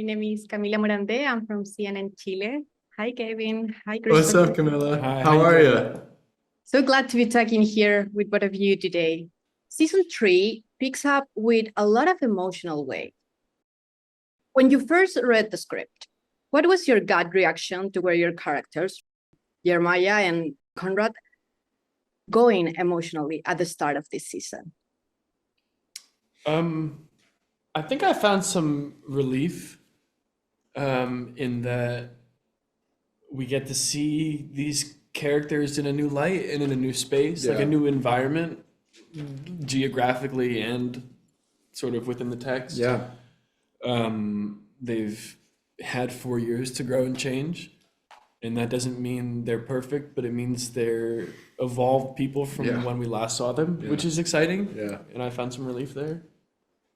My name is Camila Morandé. I'm from CNN Chile. Hi, Gavin. Hi, What's Christopher. up, Camila? Hi, How how you are doing? you? So glad to be talking here with both of you today. Season 3 picks up with a lot of emotional weight. When you first read the script, what was your gut reaction to where your characters, Jeremiah and Conrad, going emotionally at the start of this season? I think I found some relief in that we get to see these characters in a new light and in a new space, like a Yeah. new environment, geographically and sort of within the text. Yeah. They've had 4 years to grow and change, and that doesn't mean they're perfect, but it means they're evolved people from Yeah. when we last saw them, Yeah. which is exciting. Yeah. And I found some relief there.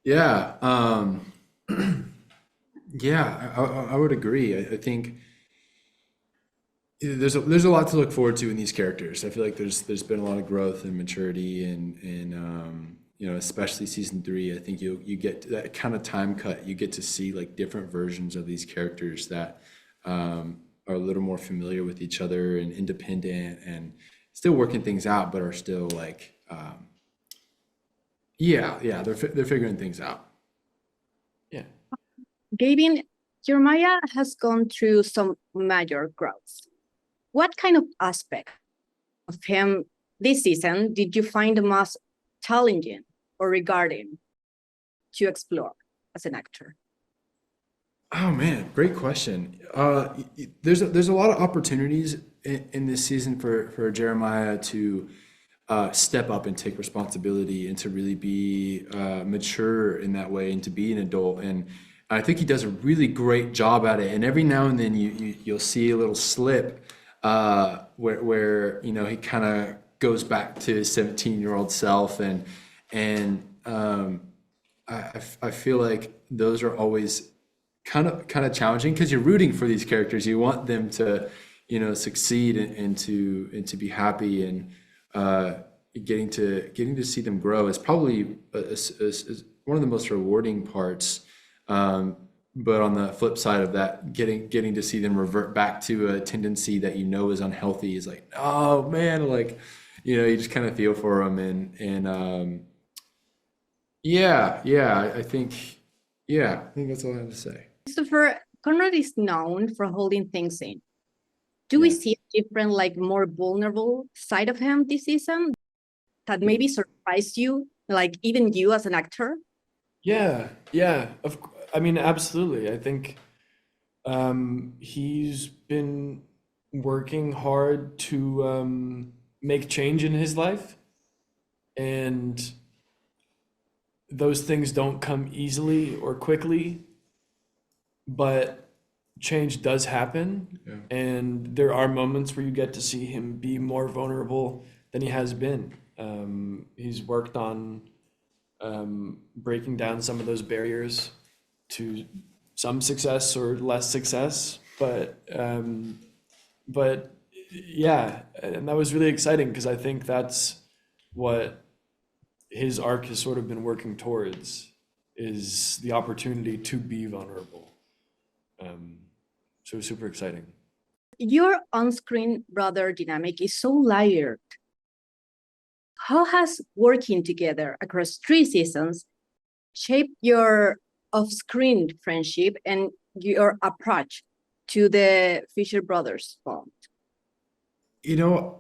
Yeah. Yeah, I would agree. I think there's a lot to look forward to in these characters. I feel like there's been a lot of growth and maturity and especially season 3. I think you get that kind of time cut. You get to see like different versions of these characters that are a little more familiar with each other and independent and still working things out, but are still like they're figuring things out. Yeah. Gavin, Jeremiah has gone through some major growth. What kind of aspect of him this season did you find the most challenging or regarding to explore as an actor? Oh man, great question. There's a lot of opportunities in this season for Jeremiah to step up and take responsibility and to really be mature in that way and to be an adult. And I think he does a really great job at it. And every now and then you'll see a little slip where he kind of goes back to his 17-year-old self and I feel like those are always kind of challenging because you're rooting for these characters. You want them to succeed and to be happy, and getting to see them grow is probably is one of the most rewarding parts. But on the flip side of that, getting to see them revert back to a tendency that is unhealthy is like, oh man, like you just kind of feel for them and I think that's all I have to say. Christopher, Conrad is known for holding things in. Do we Yeah. see a different, like more vulnerable side of him this season that maybe surprised you, like even you as an actor? Yeah, I mean, absolutely. I think he's been working hard to make change in his life, and those things don't come easily or quickly, but change does happen. Yeah. And there are moments where you get to see him be more vulnerable than he has been. He's worked on breaking down some of those barriers to some success or less success, but yeah, and that was really exciting because I think that's what his arc has sort of been working towards, is the opportunity to be vulnerable. So super exciting. Your on-screen brother dynamic is so layered. How has working together across 3 seasons shaped your off-screen friendship and your approach to the Fisher brothers bond?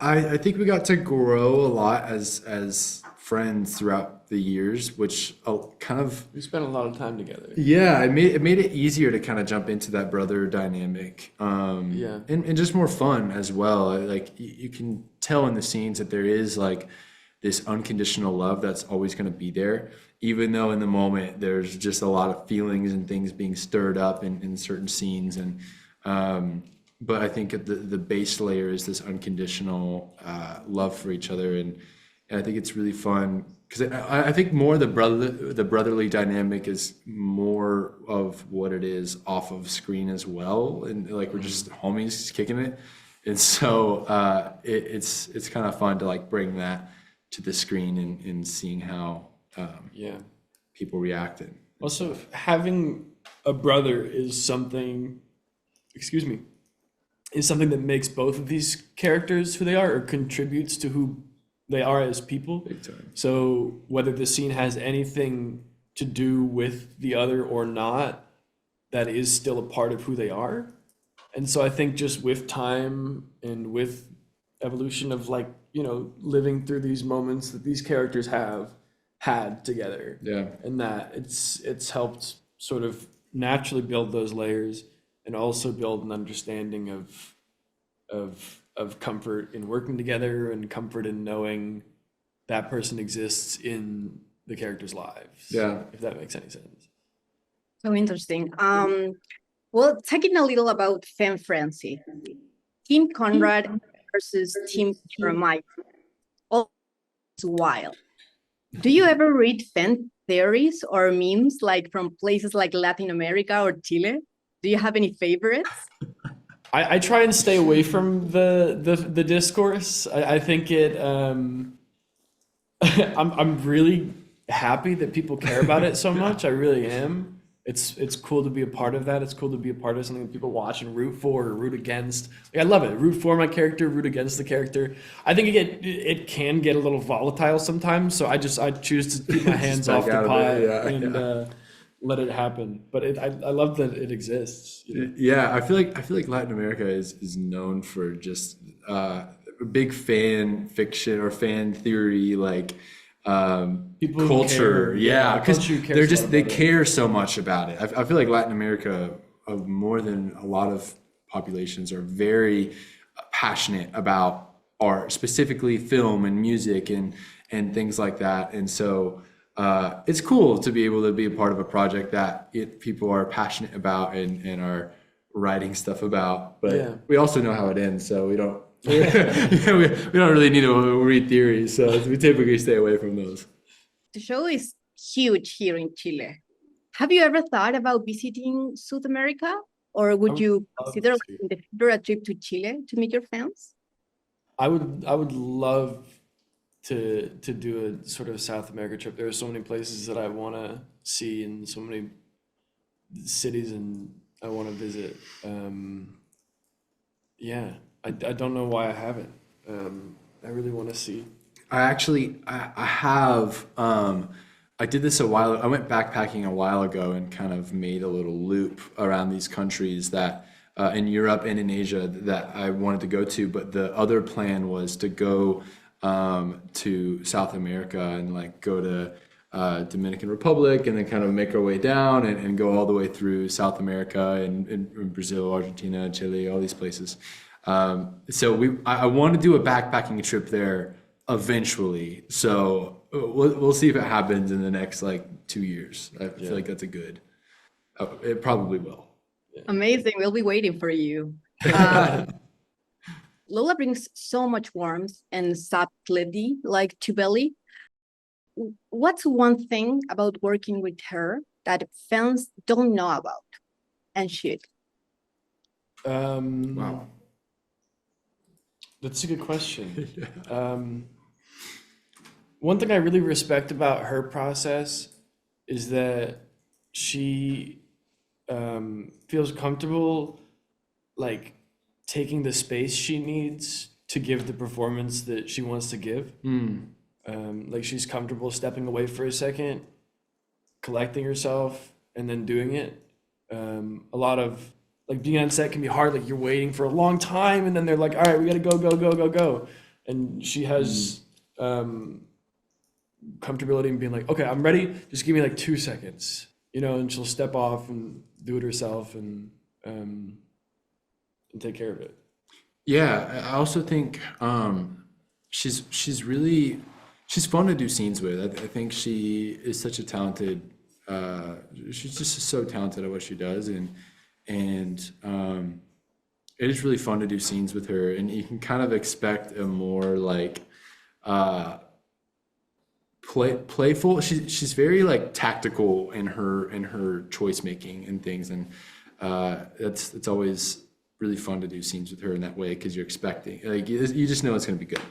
I think we got to grow a lot as friends throughout the years, which kind of We spent a lot of time together. it made it easier to kind of jump into that brother dynamic. Yeah. And just more fun as well. Like you can tell in the scenes that there is like this unconditional love that's always going to be there, even though in the moment there's just a lot of feelings and things being stirred up in certain scenes. And but I think the base layer is this unconditional love for each other, and I think it's really fun because I think more the brotherly dynamic is more of what it is off of screen as well, and like we're just homies kicking it, and so it's kind of fun to like bring that to the screen and seeing how Yeah. people react. Also, having a brother is something, excuse me, is something that makes both of these characters who they are, or contributes to who they are as people. Big time. So whether the scene has anything to do with the other or not, that is still a part of who they are. And so I think just with time and with evolution of, like, you know, living through these moments that these characters have had together, Yeah. and that it's helped sort of naturally build those layers, and also build an understanding of comfort in working together, and comfort in knowing that person exists in the characters' lives. Yeah. If that makes any sense. So interesting. Well, talking a little about fan frenzy, Team Conrad versus Team Jeremiah. All is wild. Do you ever read fan theories or memes like from places like Latin America or Chile? Do you have any favorites? I try and stay away from the discourse. I think it I'm really happy that people care about it so much. I really am. It's cool to be a part of that. It's cool to be a part of something that people watch and root for or root against. Like, I love it. Root for my character, root against the character. I think it can get a little volatile sometimes. So I choose to keep my hands off the pot and let it happen. But I love that it exists. You know? Yeah, I feel like Latin America is known for just big fan fiction or fan theory, like People who culture. care. Yeah, Yeah, because culture cares they're a just lot they about it. care so much about it. I feel like Latin America, more than a lot of populations, are very passionate about art, specifically film and music and things like that. And so it's cool to be able to be a part of a project that people are passionate about and are writing stuff about. But Yeah. we also know how it ends, so we don't we don't really need to read theories. So we typically stay away from those. The show is huge here in Chile. Have you ever thought about visiting South America? Or would you love consider to. in the future a trip to Chile to meet your fans? I would love to do a sort of South America trip. There are so many places that I want to see, and so many cities and I want to visit. Yeah, I don't know why I haven't. I really want to see. I have I did this a while. I went backpacking a while ago and kind of made a little loop around these countries that in Europe and in Asia that I wanted to go to. But the other plan was to go to South America and like go to Dominican Republic and then kind of make our way down and go all the way through South America and Brazil, Argentina, Chile, all these places. So I want to do a backpacking trip there eventually. So we'll see if it happens in the next like 2 years. I feel like that's a good. It probably will. Amazing. We'll be waiting for you. Lola brings so much warmth and subtlety like Tubelli. What's one thing about working with her that fans don't know about and should? Wow. That's a good question. One thing I really respect about her process is that she feels comfortable like taking the space she needs to give the performance that she wants to give. Like she's comfortable stepping away for a second, collecting herself, and then doing it. A lot of like being on set can be hard. Like you're waiting for a long time, and then they're like, "All right, we gotta go," and she has comfortability in being like, "Okay, I'm ready. Just give me like 2 seconds," you know, and she'll step off and do it herself and take care of it. Yeah, I also think she's really fun to do scenes with. I think she is such a talented. She's just so talented at what she does, and it is really fun to do scenes with her. And you can kind of expect a more like playful. She's very like tactical in her choice making and things, and it's always really fun to do scenes with her in that way because you're expecting like you just know it's going to be good.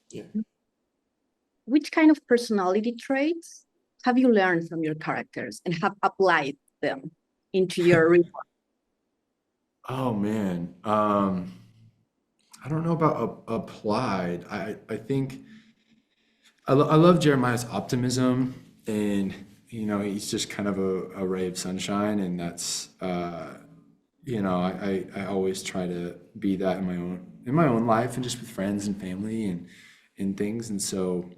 Yeah. Which kind of personality traits have you learned from your characters and have applied them into your report? Oh man, I don't know about applied. I think I love Jeremiah's optimism, and he's just kind of a ray of sunshine, and that's I always try to be that in my own life and just with friends and family and things, and so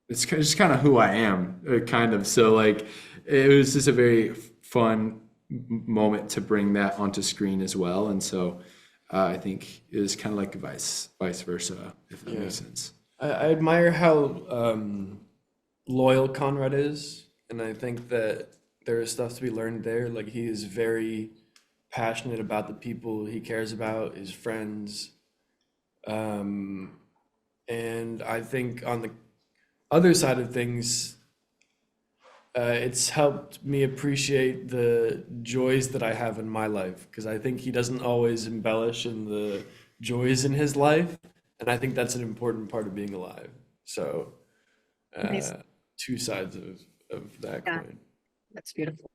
it's just kind of who I am, kind of. So like, it was just a very fun moment to bring that onto screen as well, and so I think it was kind of like vice versa, if that Yeah. makes sense. I admire how loyal Conrad is, and I think that there is stuff to be learned there. Like, he is very passionate about the people he cares about, his friends. And I think on the other side of things, it's helped me appreciate the joys that I have in my life, because I think he doesn't always embellish in the joys in his life, and I think that's an important part of being alive. So, Nice. two sides of that Yeah. coin. That's beautiful.